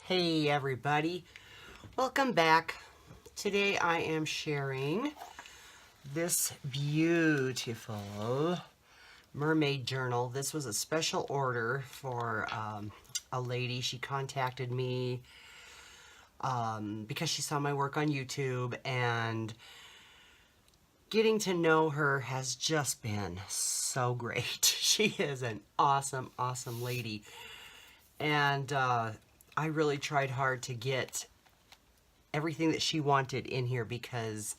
Hey everybody, welcome back. Today I am sharing this beautiful mermaid journal. This was a special order for a lady. She contacted me because she saw my work on YouTube, and getting to know her has just been so great. She is an awesome, awesome lady. And I really tried hard to get everything that she wanted in here because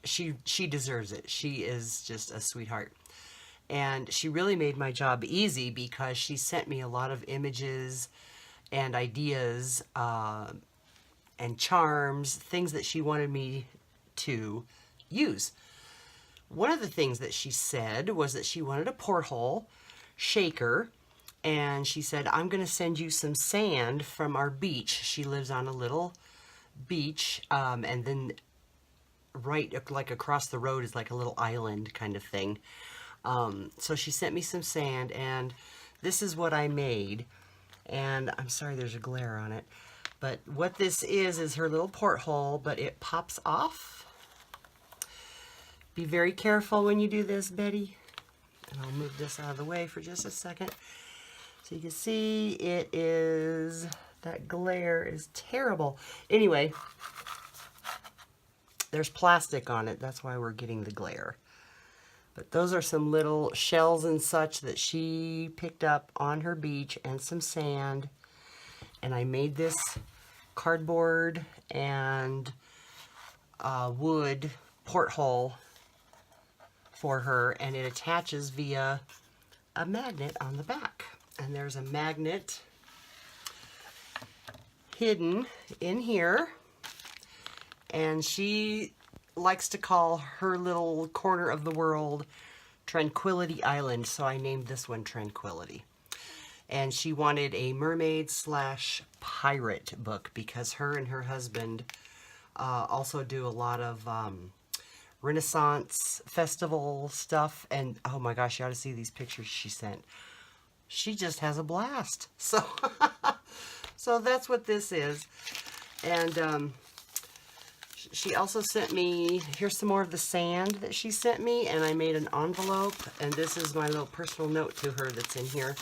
she deserves it. She is just a sweetheart. And she really made my job easy because she sent me a lot of images and ideas and charms, things that she wanted me to use. One of the things that she said was that she wanted a porthole shaker, and she said, I'm going to send you some sand from our beach. She lives on a little beach, and then right like across the road is like a little island kind of thing. So she sent me some sand, and this is what I made. And I'm sorry there's a glare on it, but what this is her little porthole, but it pops off. Be very careful when you do this, Betty. And I'll move this out of the way for just a second. So you can see it is, that glare is terrible. Anyway, there's plastic on it. That's why we're getting the glare. But those are some little shells and such that she picked up on her beach, and some sand. And I made this cardboard and wood porthole for her, and it attaches via a magnet on the back. And there's a magnet hidden in here, and she likes to call her little corner of the world Tranquility Island, so I named this one Tranquility. And she wanted a mermaid slash pirate book because her and her husband also do a lot of Renaissance festival stuff. And oh my gosh, you ought to see these pictures she sent. She just has a blast. So, so that's what this is. And she also sent me, here's some more of the sand that she sent me, and I made an envelope, and this is my little personal note to her that's in here.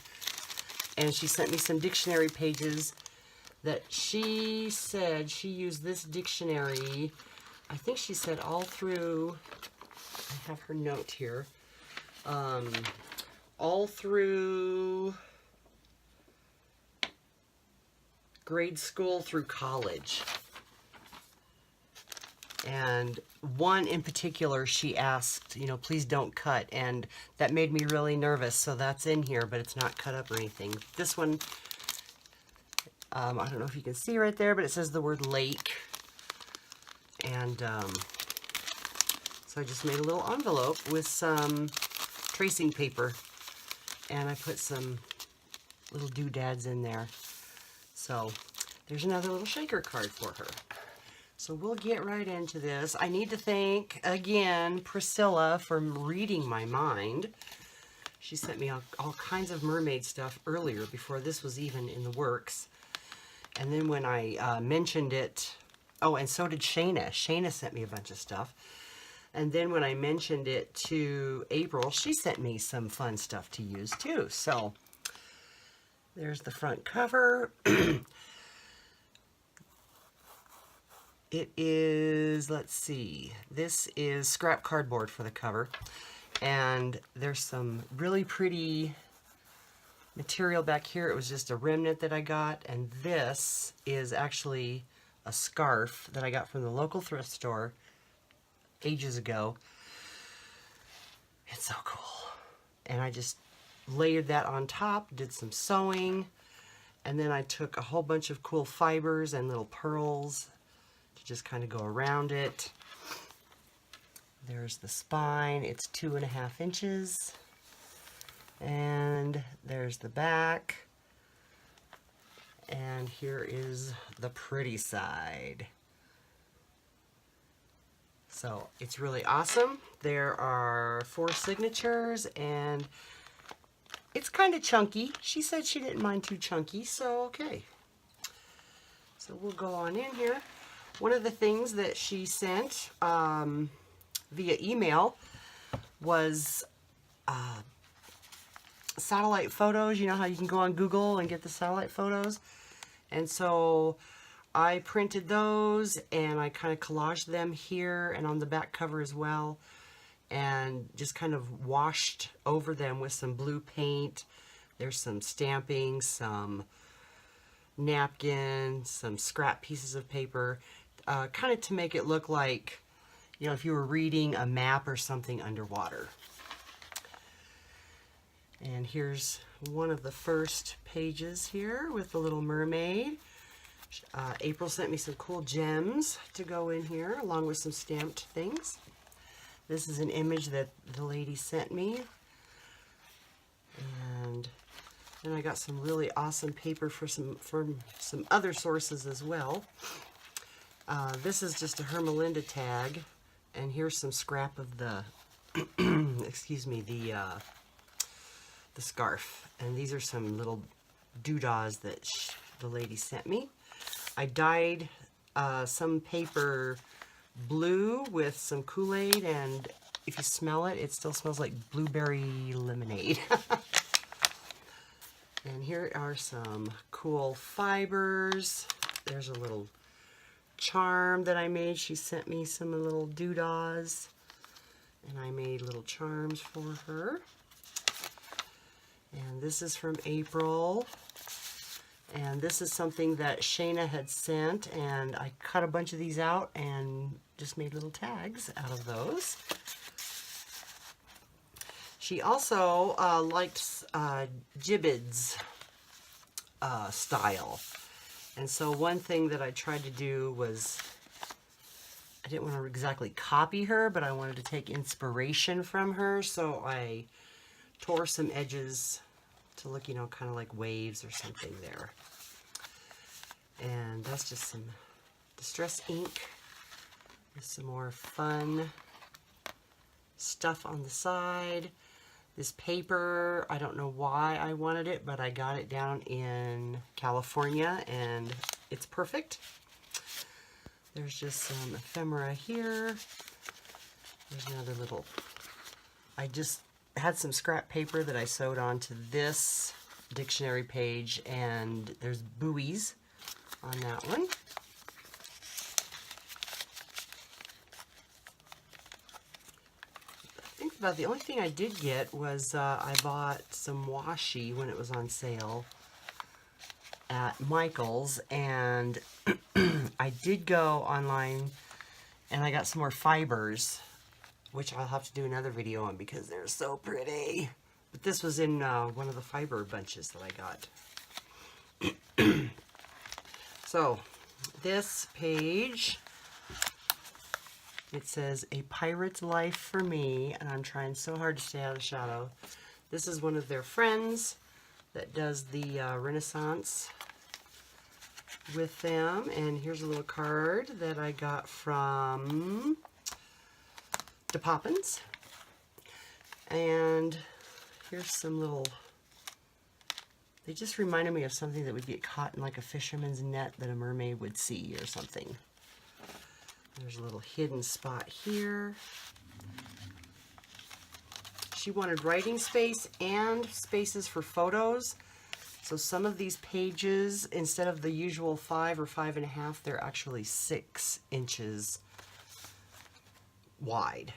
And she sent me some dictionary pages that she said she used this dictionary, I think she said all through, I have her note here, all through grade school through college. And one in particular, she asked, you know, please don't cut. And that made me really nervous. So that's in here, but it's not cut up or anything. This one, I don't know if you can see right there, but it says the word lake. And so I just made a little envelope with some tracing paper. And I put some little doodads in there. So there's another little shaker card for her. So we'll get right into this. I need to thank, again, Priscilla for reading my mind. She sent me all kinds of mermaid stuff earlier before this was even in the works. And then when I mentioned it, oh, and so did Shayna. Shayna sent me a bunch of stuff. And then when I mentioned it to April, she sent me some fun stuff to use too. So there's the front cover. It is, let's see, this is scrap cardboard for the cover, and there's some really pretty material back here. It was just a remnant that I got, and this is actually a scarf that I got from the local thrift store ages ago. It's so cool. And I just layered that on top, did some sewing, and then I took a whole bunch of cool fibers and little pearls to just kind of go around it. There's the spine. It's 2.5 inches. And there's the back. And here is the pretty side. So it's really awesome. There are 4 signatures, and it's kind of chunky. She said she didn't mind too chunky, so okay. So we'll go on in here. One of the things that she sent via email was satellite photos. You know how you can go on Google and get the satellite photos? And so I printed those and I kind of collaged them here and on the back cover as well, and just kind of washed over them with some blue paint. There's some stamping, some napkins, some scrap pieces of paper, kind of to make it look like, you know, if you were reading a map or something underwater. And here's one of the first pages here with the little mermaid. April sent me some cool gems to go in here along with some stamped things. This is an image that the lady sent me. And then I got some really awesome paper from some other sources as well. This is just a Hermelinda tag, and here's some scrap of the excuse me, the scarf. And these are some little doodahs that the lady sent me. I dyed some paper blue with some Kool-Aid, and if you smell it, it still smells like blueberry lemonade. And here are some cool fibers. There's a little charm that I made. She sent me some little doodahs, and I made little charms for her. And this is from April. And this is something that Shayna had sent, and I cut a bunch of these out and just made little tags out of those. She also liked Jibbid's style. And so one thing that I tried to do was, I didn't want to exactly copy her, but I wanted to take inspiration from her. So I tore some edges to look, you know, kind of like waves or something there. And that's just some distress ink with some more fun stuff on the side. This paper, I don't know why I wanted it, but I got it down in California and it's perfect. There's just some ephemera here. There's another little, I just had some scrap paper that I sewed onto this dictionary page, and there's buoys on that one. I think about the only thing I did get was I bought some washi when it was on sale at Michael's, and I did go online and I got some more fibers, which I'll have to do another video on because they're so pretty. But this was in one of the fiber bunches that I got. So this page, it says, "A Pirate's Life for Me," and I'm trying so hard to stay out of the shadow. This is one of their friends that does the Renaissance with them. And here's a little card that I got from the Poppins. And here's some little, they just reminded me of something that would get caught in like a fisherman's net that a mermaid would see or something. There's a little hidden spot here. She wanted writing space and spaces for photos. So some of these pages, instead of the usual 5 or 5.5, they're actually 6 inches wide.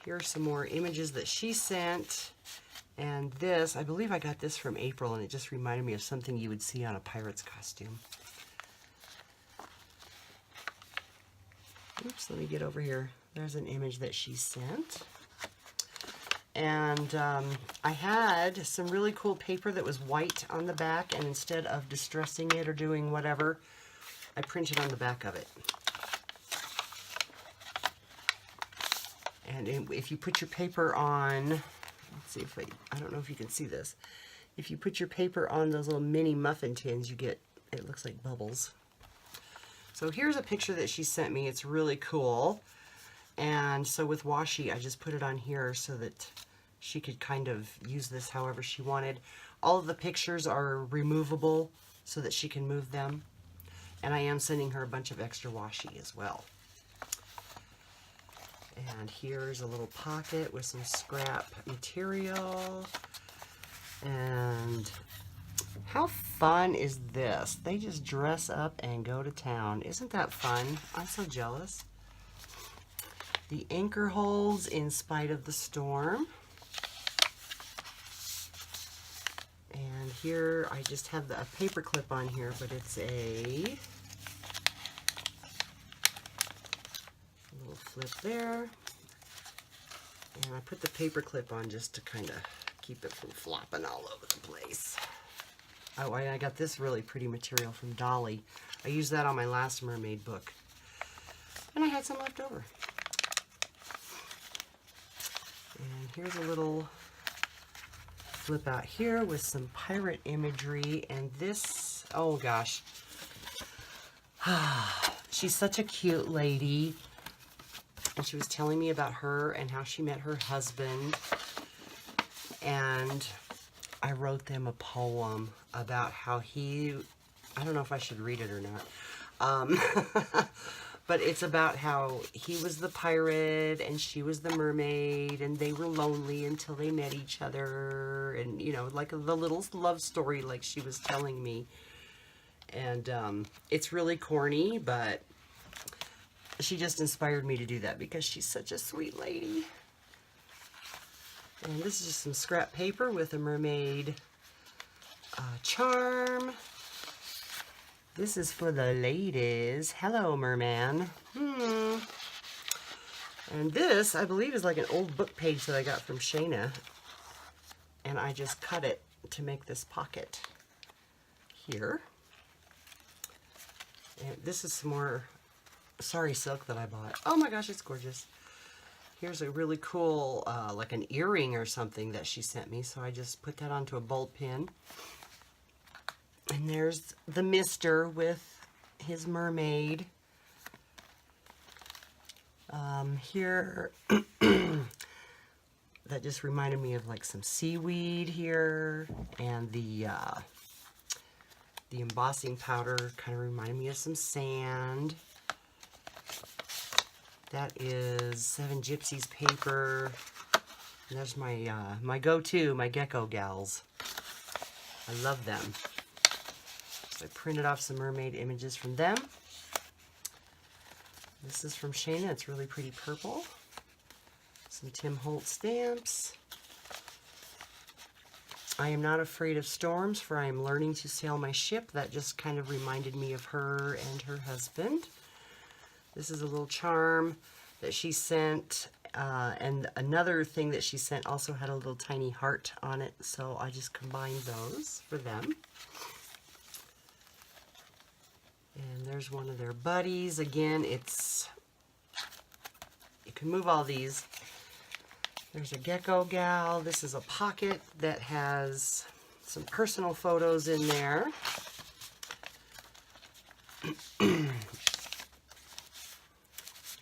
Here are some more images that she sent. And this, I believe I got this from April, and it just reminded me of something you would see on a pirate's costume. Oops, let me get over here. There's an image that she sent. And I had some really cool paper that was white on the back, and instead of distressing it or doing whatever, I printed on the back of it. And if you put your paper on, let's see if I don't know if you can see this. If you put your paper on those little mini muffin tins, you get, it looks like bubbles. So here's a picture that she sent me. It's really cool. And so with washi, I just put it on here so that she could kind of use this however she wanted. All of the pictures are removable so that she can move them. And I am sending her a bunch of extra washi as well. And here's a little pocket with some scrap material. And how fun is this? They just dress up and go to town. Isn't that fun? I'm so jealous. The anchor holds in spite of the storm. And here I just have a paper clip on here, but it's a little flip there. And I put the paper clip on just to kind of keep it from flopping all over the place. Oh, I got this really pretty material from Dolly. I used that on my last mermaid book. And I had some left over. And here's a little flip out here with some pirate imagery. And this, oh gosh. She's such a cute lady. And she was telling me about her and how she met her husband. And I wrote them a poem about how he, I don't know if I should read it or not. But it's about how he was the pirate and she was the mermaid, and they were lonely until they met each other, and you know, like the little love story like she was telling me. And it's really corny, but she just inspired me to do that because she's such a sweet lady. And this is just some scrap paper with a mermaid charm. This is for the ladies. Hello, merman. And this, I believe, is like an old book page that I got from Shayna. And I just cut it to make this pocket here. And this is some more sari silk that I bought. Oh my gosh, it's gorgeous. Here's a really cool, like an earring or something that she sent me. So I just put that onto a bolt pin. And there's the mister with his mermaid. Here, that just reminded me of like some seaweed here. And the embossing powder kind of reminded me of some sand. That is 7 Gypsies paper. And there's my my go-to, my gecko gals. I love them. So I printed off some mermaid images from them. This is from Shayna. It's really pretty purple. Some Tim Holt stamps. I am not afraid of storms, for I am learning to sail my ship. That just kind of reminded me of her and her husband. This is a little charm that she sent, and another thing that she sent also had a little tiny heart on it, so I just combined those for them. And there's one of their buddies. Again, it's, you can move all these. There's a gecko gal. This is a pocket that has some personal photos in there. There's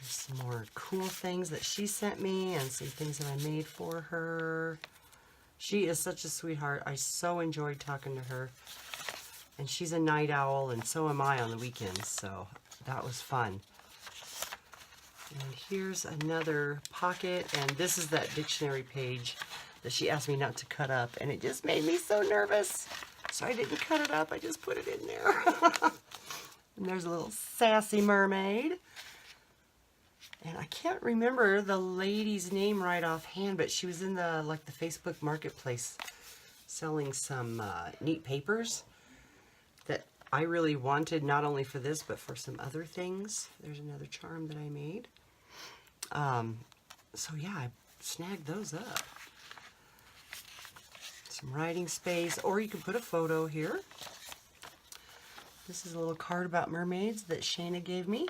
some more cool things that she sent me and some things that I made for her. She is such a sweetheart. I so enjoyed talking to her. And she's a night owl, and so am I on the weekends, so that was fun. And here's another pocket, and this is that dictionary page that she asked me not to cut up, and it just made me so nervous. So I didn't cut it up, I just put it in there. And there's a little sassy mermaid. And I can't remember the lady's name right offhand, but she was in the, like, the Facebook Marketplace selling some neat papers that I really wanted, not only for this, but for some other things. There's another charm that I made. So yeah, I snagged those up. Some writing space, or you can put a photo here. This is a little card about mermaids that Shayna gave me.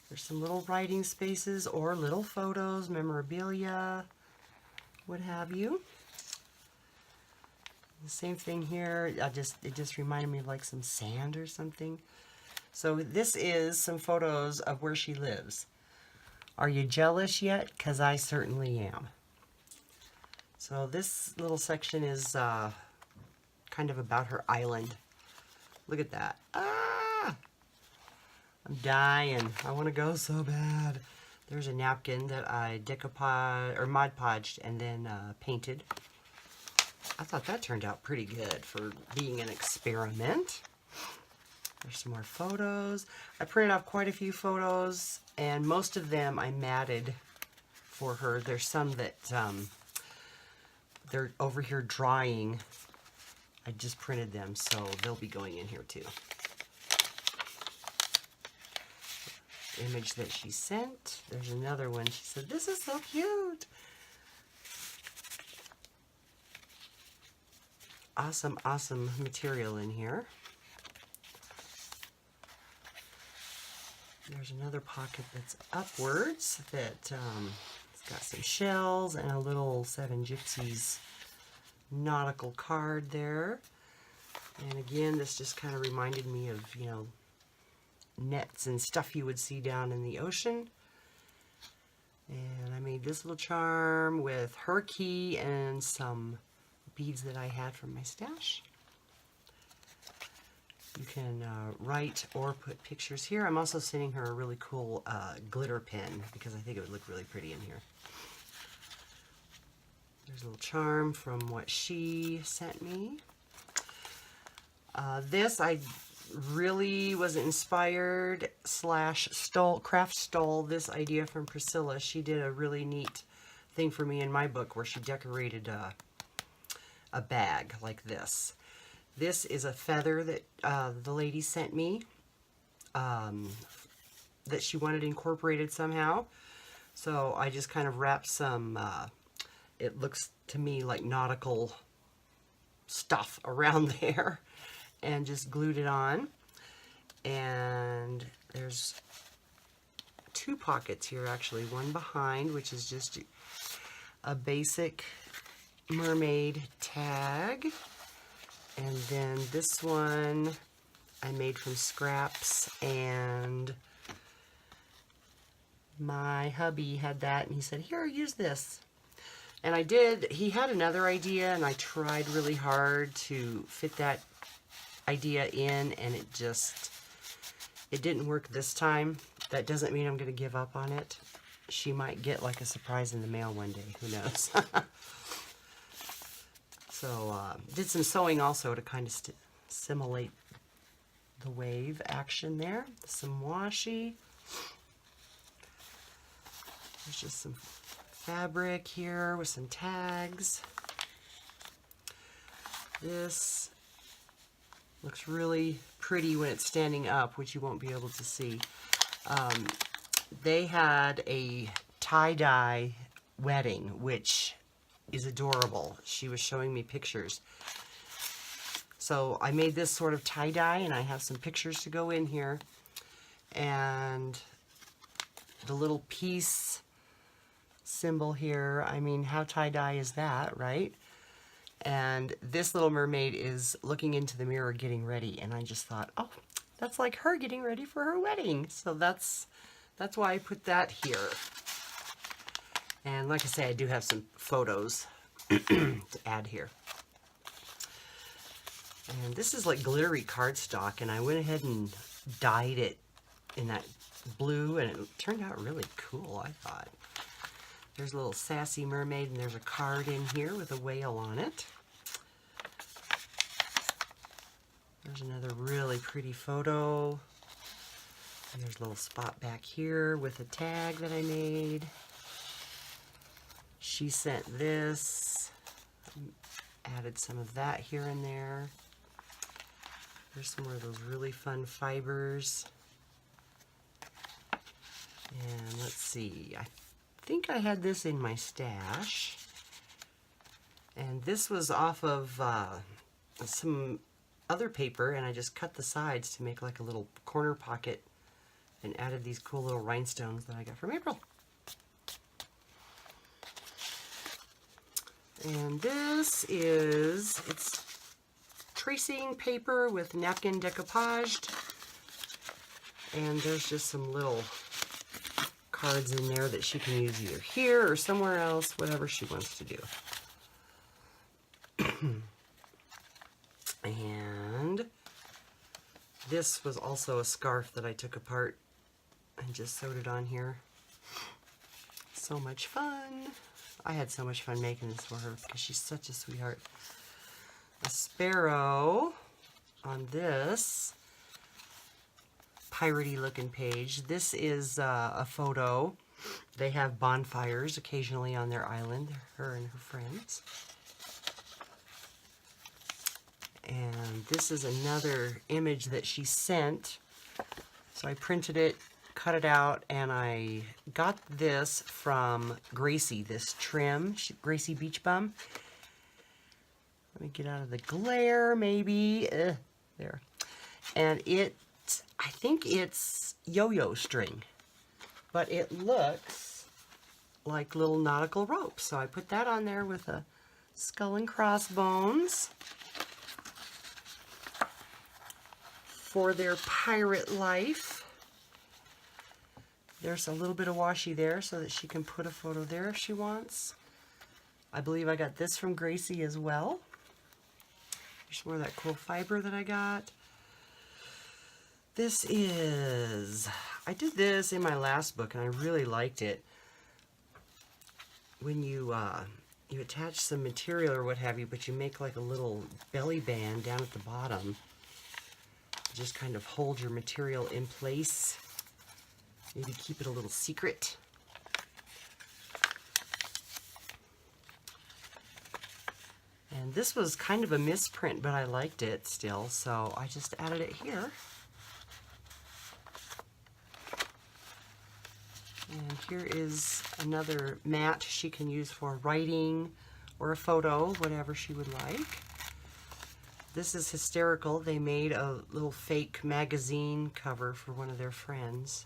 There's some little writing spaces or little photos, memorabilia, what have you. The same thing here. It just reminded me of like some sand or something. So this is some photos of where she lives. Are you jealous yet? Because I certainly am. So this little section is kind of about her island. Look at that. Ah! I'm dying. I want to go so bad. There's a napkin that I decoupaged or Mod Podged and then painted. I thought that turned out pretty good for being an experiment. There's some more photos. I printed off quite a few photos, and most of them I matted for her. There's some that they're over here drying. I just printed them, so they'll be going in here too. Image that she sent. There's another one. She said, "This is so cute." Awesome, awesome material in here. There's another pocket that's upwards that it's got some shells and a little Seven Gypsies nautical card there. And again, this just kind of reminded me of, you know, nets and stuff you would see down in the ocean. And I made this little charm with her key and some beads that I had from my stash. You can write or put pictures here. I'm also sending her a really cool glitter pen because I think it would look really pretty in here. There's a little charm from what she sent me. This I really was inspired / stole this idea from Priscilla. She did a really neat thing for me in my book where she decorated a bag like this. This is a feather that the lady sent me that she wanted incorporated somehow. So I just kind of wrapped some, it looks to me like nautical stuff around there and just glued it on. And there's 2 pockets here actually. One behind, which is just a basic mermaid tag. And then this one I made from scraps, and my hubby had that and he said, "Here, use this." And I did. He had another idea and I tried really hard to fit that idea in, and it didn't work this time. That doesn't mean I'm going to give up on it. She might get like a surprise in the mail one day. Who knows? So did some sewing also to kind of simulate the wave action there. Some washi. There's just some fabric here with some tags. This looks really pretty when it's standing up, which you won't be able to see. They had a tie-dye wedding, which is adorable. She was showing me pictures. So I made this sort of tie-dye, and I have some pictures to go in here. And the little piece symbol here, I mean, how tie-dye is that, right? And this little mermaid is looking into the mirror getting ready, and I just thought, oh, that's like her getting ready for her wedding. So that's why I put that here. And like I say, I do have some photos to add here. And this is like glittery cardstock, and I went ahead and dyed it in that blue, and it turned out really cool, I thought. There's a little sassy mermaid, and there's a card in here with a whale on it. There's another really pretty photo. And there's a little spot back here with a tag that I made. She sent this. Added some of that here and there. There's some more of those really fun fibers. And let's see, I think I had this in my stash. And this was off of some other paper, and I just cut the sides to make like a little corner pocket and added these cool little rhinestones that I got from April. And this is, it's tracing paper with napkin decoupaged. And there's just some little cards in there that she can use either here or somewhere else, whatever she wants to do. And This was also a scarf that I took apart and just sewed it on here. So much fun. I had so much fun making this for her because she's such a sweetheart. A sparrow on this piratey looking page. This is a photo. They have bonfires occasionally on their island, her and her friends. And this is another image that she sent. So I printed it, cut it out, and I got this from Gracie, this trim, Gracie Beach Bum. Let me get out of the glare, maybe. There. And I think it's yo-yo string, but it looks like little nautical ropes. So I put that on there with a skull and crossbones for their pirate life. There's a little bit of washi there so that she can put a photo there if she wants. I believe I got this from Gracie as well. Here's more of that cool fiber that I got. This is, I did this in my last book and I really liked it. When you attach some material or what have you, but you make like a little belly band down at the bottom. Just kind of hold your material in place. Maybe keep it a little secret. And this was kind of a misprint, but I liked it still, so I just added it here. And here is another mat she can use for writing or a photo, whatever she would like. This is hysterical. They made a little fake magazine cover for one of their friends.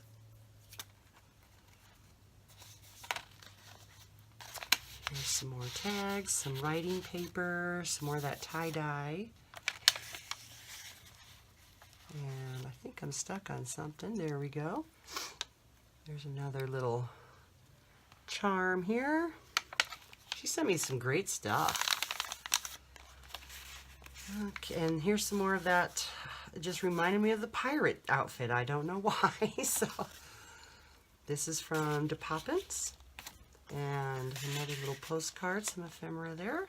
Here's some more tags, some writing paper, some more of that tie-dye. And I think I'm stuck on something. There we go. There's another little charm here. She sent me some great stuff. Okay, and here's some more of that. It just reminded me of the pirate outfit. I don't know why. So this is from De Poppins. And another little postcard, some ephemera there.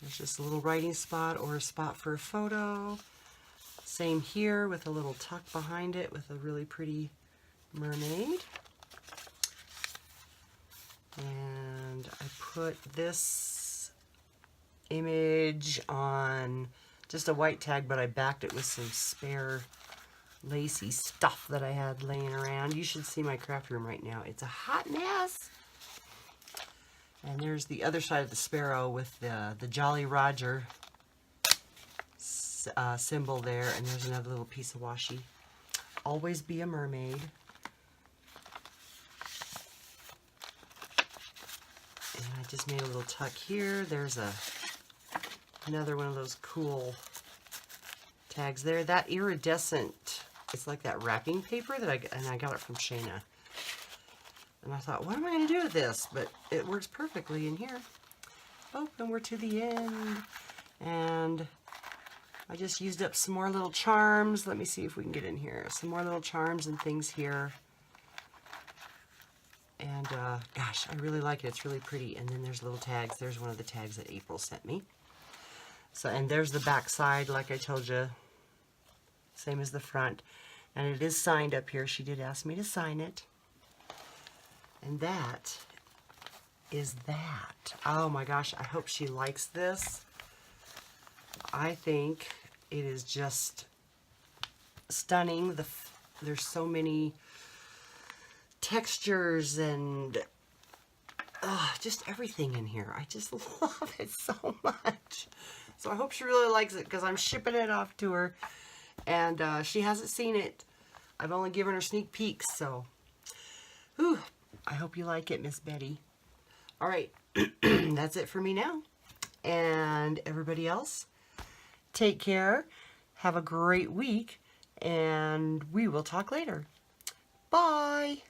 There's just a little writing spot or a spot for a photo. Same here with a little tuck behind it with a really pretty mermaid. And I put this image on just a white tag, but I backed it with some spare lacy stuff that I had laying around. You should see my craft room right now. It's a hot mess. And there's the other side of the sparrow with the Jolly Roger symbol there. And there's another little piece of washi. Always be a mermaid. And I just made a little tuck here. There's another one of those cool tags there. That iridescent, it's like that wrapping paper that I got it from Shayna. And I thought, what am I going to do with this? But it works perfectly in here. Oh, and we're to the end. And I just used up some more little charms. Let me see if we can get in here. Some more little charms and things here. And gosh, I really like it. It's really pretty. And then there's little tags. There's one of the tags that April sent me. So, and there's the back side, like I told you. Same as the front. And it is signed up here. She did ask me to sign it. And that is that. Oh my gosh, I hope she likes this. I think it is just stunning. There's so many textures and just everything in here. I just love it so much. So I hope she really likes it because I'm shipping it off to her. And she hasn't seen it. I've only given her sneak peeks, so whew, I hope you like it, Miss Betty. All right, that's it for me now. And everybody else, take care, have a great week, and we will talk later. Bye.